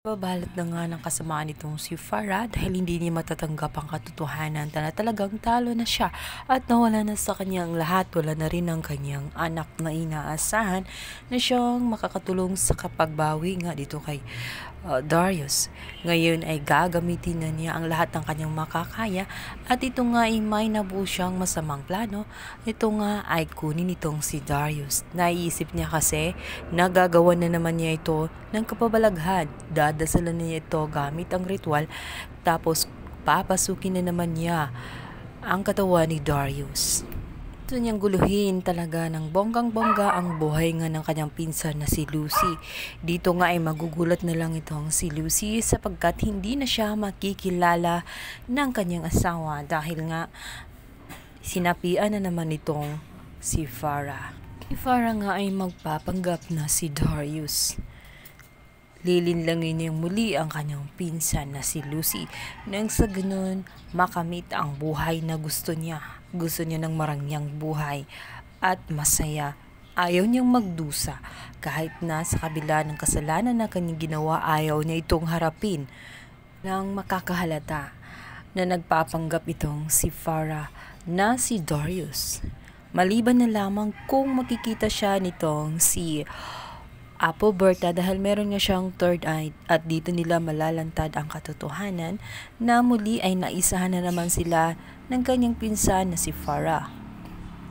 Babalot na nga ng kasamaan nitong si Farah dahil hindi niya matatanggap ang katotohanan na talagang talo na siya at nawala na sa kanyang lahat. Wala na rin ang kanyang anak na inaasahan na siyang makakatulong sa kapagbawi nga dito kay Darius. Ngayon ay gagamitin na niya ang lahat ng kanyang makakaya at ito nga ay may nabuo siyang masamang plano. Ito nga ay kunin itong si Darius. Naiisip niya kasi nagagawa na naman niya ito ng kapabalaghan. Dadasalan niya ito gamit ang ritual tapos papasukin na naman niya ang katawan ni Darius. Ito niyang guluhin talaga ng bonggang-bongga ang buhay nga ng kanyang pinsan na si Lucy. Dito nga ay magugulat na lang itong si Lucy sapagkat hindi na siya makikilala ng kanyang asawa dahil nga sinapian na naman itong si Farah. Si Farah nga ay magpapanggap na si Darius. Lilinlangin niyang muli ang kanyang pinsan na si Lucy nang sa ganun makamit ang buhay na gusto niya. Gusto niya ng marangyang buhay at masaya. Ayaw niyang magdusa kahit na sa kabila ng kasalanan na kanyang ginawa, ayaw niya itong harapin ng makakahalata na nagpapanggap itong si Farah na si Darius. Maliban na lamang kung makikita siya nitong si Berta dahil meron nga siyang third eye at dito nila malalantad ang katotohanan na muli ay naisahan na naman sila ng kanyang pinsan na si Farah.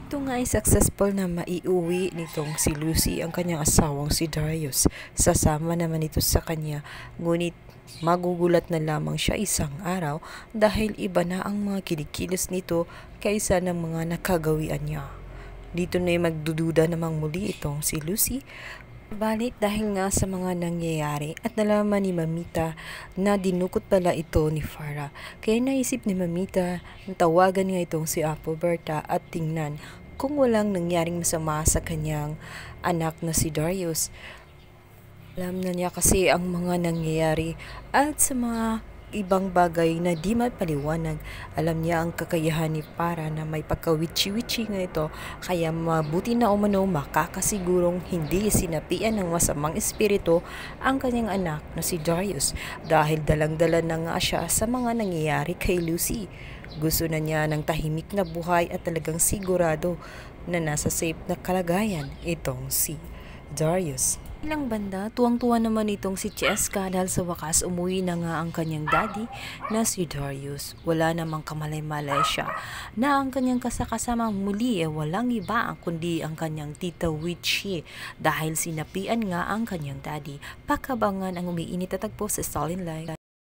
Ito nga ay successful na maiuwi nitong si Lucy ang kanyang asawang si Darius. Sasama naman ito sa kanya, ngunit magugulat na lamang siya isang araw dahil iba na ang mga kinikilos nito kaysa ng mga nakagawian niya. Dito na ay magdududa namang muli itong si Lucy. Balit dahil nga sa mga nangyayari at nalaman ni Mamita na dinukot pala ito ni Farah. Kaya naisip ni Mamita na tawagan nga itong si Berta at tingnan kung walang nangyaring masama sa kanyang anak na si Darius. Alam na niya kasi ang mga nangyayari at sa mga ibang bagay na di mapaliwanag. Alam niya ang kakayahan ni Farah na may pagka-witchy-witchy nga ito, kaya mabuti na umano makakasigurong hindi sinapian ng masamang espiritu ang kanyang anak na si Darius dahil dalang-dala na nga siya sa mga nangyayari kay Lucy. Gusto na niya ng tahimik na buhay at talagang sigurado na nasa safe na kalagayan itong si Darius. Ilang banda, tuwang-tuwa naman itong si Cheska dahil sa wakas umuwi na nga ang kanyang daddy na si Darius. Wala namang kamalay-malay siya na ang kanyang kasakasama muli walang iba kundi ang kanyang tita Witchy dahil sinapian nga ang kanyang daddy. Pakabangan ang umiinit at tagpo sa Stalin Live.